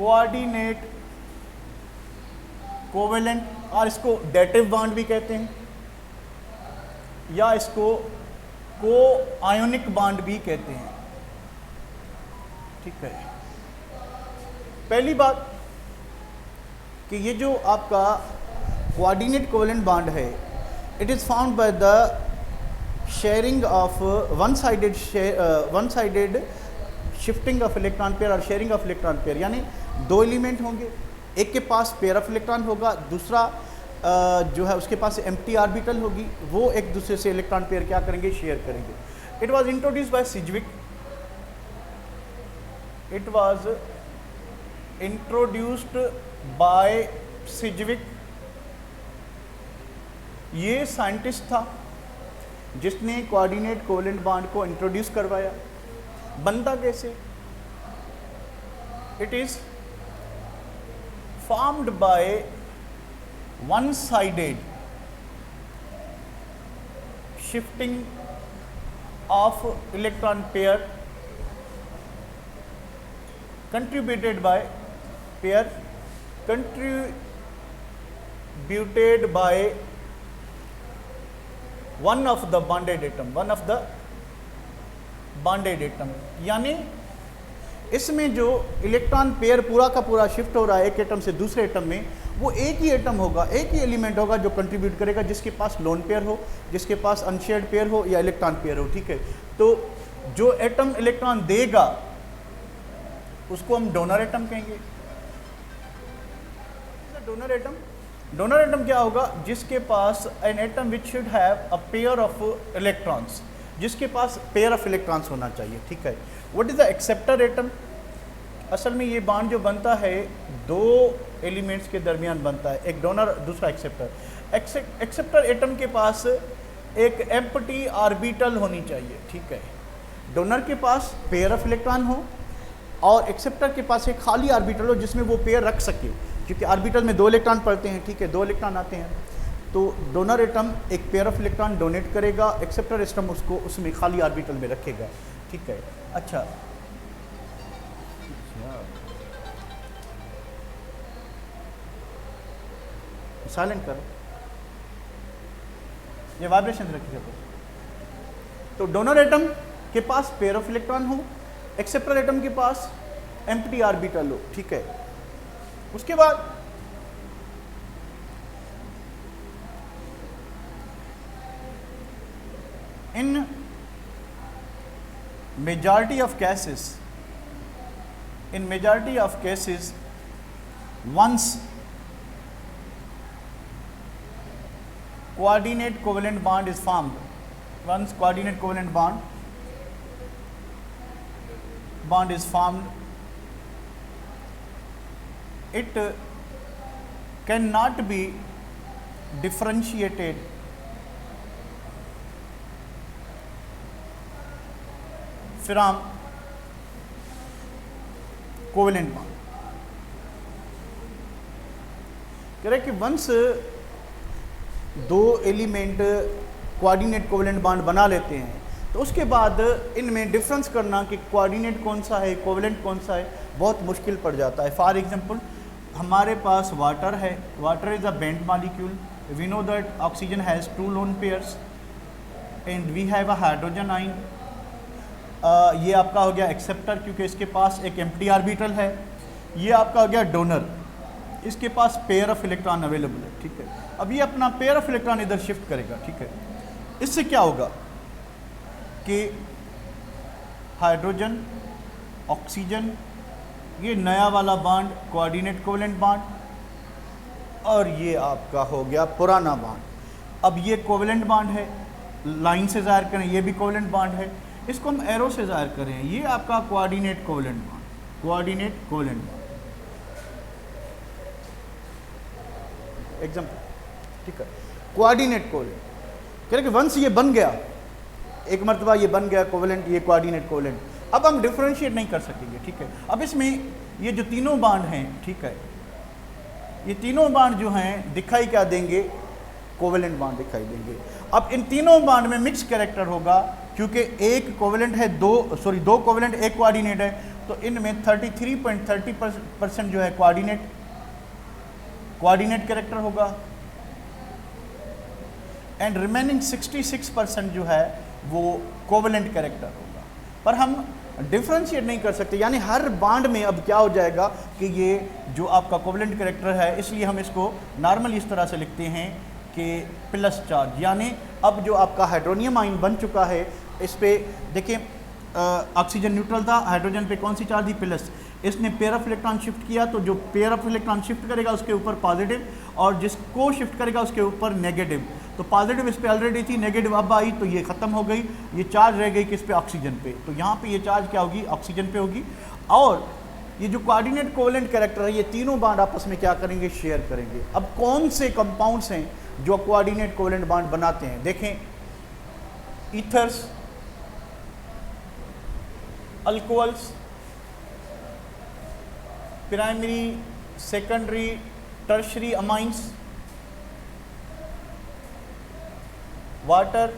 Coordinate covalent और इसको dative bond भी कहते हैं या इसको को आयोनिक बॉन्ड भी कहते हैं। ठीक है, पहली बात कि ये जो आपका कोऑर्डिनेट कोवेलेंट बॉन्ड है, it is found by the sharing of one sided shifting of electron pair और शेयरिंग ऑफ इलेक्ट्रॉन पेयर, यानी दो एलिमेंट होंगे, एक के पास पेयर ऑफ इलेक्ट्रॉन होगा, दूसरा जो है उसके पास एम्प्टी ऑर्बिटल होगी, वो एक दूसरे से इलेक्ट्रॉन पेयर क्या करेंगे, शेयर करेंगे। It was introduced by सिजविक, it was introduced by सिजविक। ये साइंटिस्ट था जिसने कोऑर्डिनेट कोवेलेंट बॉन्ड को इंट्रोड्यूस करवाया। बनता कैसे? It is formed by one sided shifting of electron pair contributed by one of the bonded atom, यानी इसमें जो इलेक्ट्रॉन पेयर पूरा का पूरा शिफ्ट हो रहा है एक एटम से दूसरे एटम में, वो एक ही एटम होगा, एक ही एलिमेंट होगा जो कंट्रीब्यूट करेगा, जिसके पास लोन पेयर हो, जिसके पास अनशेयर्ड पेयर हो या इलेक्ट्रॉन पेयर हो। ठीक है, तो जो एटम इलेक्ट्रॉन देगा उसको हम डोनर एटम कहेंगे। डोनर एटम क्या होगा? जिसके पास an atom which should have a pair of electrons, जिसके पास पेयर ऑफ इलेक्ट्रॉन्स होना चाहिए। ठीक है, what is the acceptor atom? असल में ये बॉन्ड जो बनता है दो एलिमेंट्स के दरमियान बनता है, एक डोनर दूसरा एक्सेप्टर। एक्सेप्टर एटम के पास एक एम्प्टी ऑर्बिटल होनी चाहिए। ठीक है, डोनर के पास पेयर ऑफ इलेक्ट्रॉन हो और एक्सेप्टर के पास एक खाली ऑर्बिटल हो जिसमें वो पेयर रख सके, क्योंकि ऑर्बिटल में दो इलेक्ट्रॉन पड़ते हैं। ठीक है, दो इलेक्ट्रॉन आते हैं, तो डोनर एटम एक पेयर ऑफ इलेक्ट्रॉन डोनेट करेगा, एक्सेप्टर एटम उसको उसमें खाली ऑर्बिटल में रखेगा। ठीक है, अच्छा साइलेंट करो, ये वाइब्रेशन रखिएगा। तो डोनर एटम के पास पेयर ऑफ इलेक्ट्रॉन हो, एक्सेप्टर एटम के पास एम्प्टी ऑर्बिटल हो। ठीक है, उसके बाद इन majority of cases once coordinate covalent bond is formed, once coordinate covalent bond is formed, it cannot be differentiated from covalent bond. कह रहे कि वंस दो एलिमेंट कोऑर्डिनेट कोवेलेंट बॉन्ड बना लेते हैं तो उसके बाद इनमें डिफरेंस करना कि कोऑर्डिनेट कौन सा है, कोवेलेंट कौन सा है, बहुत मुश्किल पड़ जाता है। फॉर एग्जांपल हमारे पास वाटर है, water is a bent molecule, we know that oxygen has 2 lone pairs and we have a hydrogen ion. ये आपका हो गया एक्सेप्टर, क्योंकि इसके पास एक एम्प्टी ऑर्बिटल है। ये आपका हो गया डोनर, इसके पास पेयर ऑफ इलेक्ट्रॉन अवेलेबल है। ठीक है, अब ये अपना पेयर ऑफ इलेक्ट्रॉन इधर शिफ्ट करेगा। ठीक है, इससे क्या होगा कि हाइड्रोजन ऑक्सीजन, ये नया वाला बॉन्ड कोऑर्डिनेट कोवेलेंट बॉन्ड, और ये आपका हो गया पुराना बॉन्ड। अब ये कोवेलेंट बॉन्ड है, लाइन से ज़ाहिर करें, ये भी कोवेलेंट बॉन्ड है, इसको हम एरो से ज़ाहिर करें, ये आपका coordinate covalent bond, coordinate covalent bond example. ठीक है, कोऑर्डिनेट कोवेलेंट कह रहे कि वंस ये बन गया, एक मरतबा ये बन गया कोवेलेंट, ये कोऑर्डिनेट कोवेलेंट, अब हम डिफरेंशिएट नहीं कर सकेंगे। ठीक है, अब इसमें ये जो तीनों बॉन्ड हैं, ठीक है, ये तीनों बॉन्ड जो हैं दिखाई क्या देंगे, कोवेलेंट बॉन्ड दिखाई देंगे। अब इन तीनों बॉन्ड में मिक्स कैरेक्टर होगा, क्योंकि एक कोवेलेंट है दो कोवेलेंट एक कोऑर्डिनेट है, तो इनमें 33.30% जो है कोऑर्डिनेट कैरेक्टर होगा एंड रिमेनिंग 66% जो है वो कोवेलेंट कैरेक्टर होगा। पर हम डिफ्रेंशिएट नहीं कर सकते, यानी हर बांड में अब क्या हो जाएगा कि ये जो आपका कोवेलेंट कैरेक्टर है, इसलिए हम इसको नॉर्मली इस तरह से लिखते हैं कि प्लस चार्ज, यानी अब जो आपका हाइड्रोनियम आयन बन चुका है, इस पे देखिए ऑक्सीजन न्यूट्रल था, हाइड्रोजन पे कौन सी चार्ज थी, प्लस। इसने पेयर ऑफ इलेक्ट्रॉन शिफ्ट किया, तो जो पेयर ऑफ इलेक्ट्रॉन शिफ्ट करेगा उसके ऊपर पॉजिटिव, और जिसको शिफ्ट करेगा उसके ऊपर नेगेटिव। तो पॉजिटिव इस पे ऑलरेडी थी, नेगेटिव अब आई, तो ये ख़त्म हो गई, ये चार्ज रह गई किस पे, ऑक्सीजन पे। तो यहाँ पे ये चार्ज क्या होगी, ऑक्सीजन पे होगी। और ये जो कोऑर्डिनेट कोवेलेंट कैरेक्टर है, ये तीनों बांड आपस में क्या करेंगे, शेयर करेंगे। अब कौन से कंपाउंड्स हैं जो कोऑर्डिनेट कोवेलेंट बांड बनाते हैं, देखें, ethers, alcohols, primary, secondary, tertiary amines, water,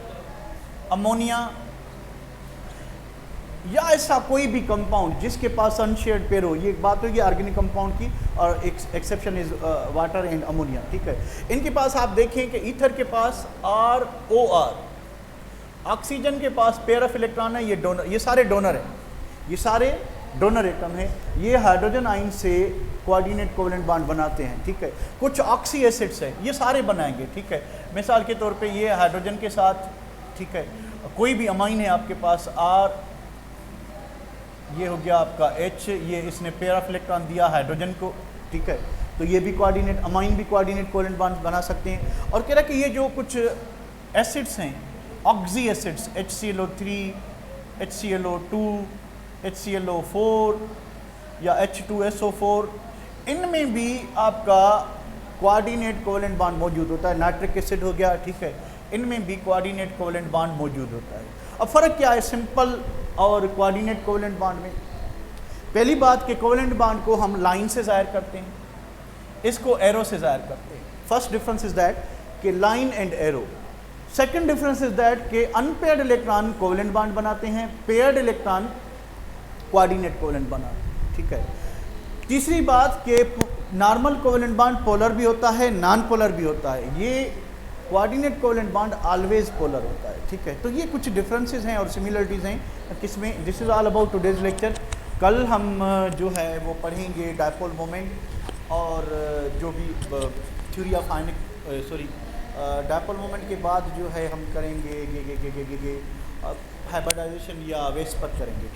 ammonia, या ऐसा कोई भी कंपाउंड जिसके पास अनशेयर्ड पेयर हो। ये एक बात होगी ऑर्गेनिक कंपाउंड की, और exception is water and ammonia, ठीक है। इनके पास आप देखें कि ईथर के पास ROR, ऑक्सीजन के पास पेयर ऑफ इलेक्ट्रॉन है, ये डोनर, ये सारे डोनर हैं, ये सारे डोनर एटम है, ये हाइड्रोजन आयन से कोऑर्डिनेट कोवेलेंट बॉन्ड बनाते हैं, ठीक है। कुछ ऑक्सी एसिड्स हैं, ये सारे बनाएंगे, ठीक है। मिसाल के तौर पे ये हाइड्रोजन के साथ, ठीक है, कोई भी अमाइन है आपके पास, R, ये हो गया आपका H, ये इसने पेयर ऑफ इलेक्ट्रॉन दिया हाइड्रोजन को, ठीक है। तो ये भी कोऑर्डिनेट, अमाइन भी कोऑर्डिनेट कोवेलेंट बॉन्ड बना सकते हैं। और कह रहा कि ये जो कुछ एसिड्स हैं, oxy acids, HClO3, HClO2, HClO4 या H2SO4, इनमें भी आपका कोऑर्डिनेट कोवेलेंट बॉन्ड मौजूद होता है। नाइट्रिक एसिड हो गया, ठीक है, इनमें भी कोऑर्डिनेट कोवेलेंट बॉन्ड मौजूद होता है। अब फ़र्क क्या है सिंपल और कोऑर्डिनेट कोवेलेंट बॉन्ड में? पहली बात कि कोवेलेंट बॉन्ड को हम लाइन से ज़ाहिर करते हैं, इसको एरो से ज़ाहिर करते हैं। फर्स्ट डिफरेंस इज दैट कि line and arrow. Second difference is that कि अनपेयर्ड इलेक्ट्रॉन कोवेलेंट बॉन्ड बनाते हैं, पेयर्ड इलेक्ट्रॉन कोऑर्डिनेट कोवेलेंट बनाते हैं, ठीक है। तीसरी बात कि नॉर्मल कोवेलेंट बॉन्ड पोलर भी होता है, नॉन पोलर भी होता है, ये coordinate covalent bond always polar होता है, ठीक है। तो ये कुछ डिफरेंसेस हैं और सिमिलरिटीज़ हैं किसमें। This is all about today's lecture. कल हम जो है वो पढ़ेंगे डायपोल मोमेंट और जो भी theory of ionic dipole moment के बाद जो है हम करेंगे हाइब्रिडाइजेशन या वेस्पर करेंगे, ठीक।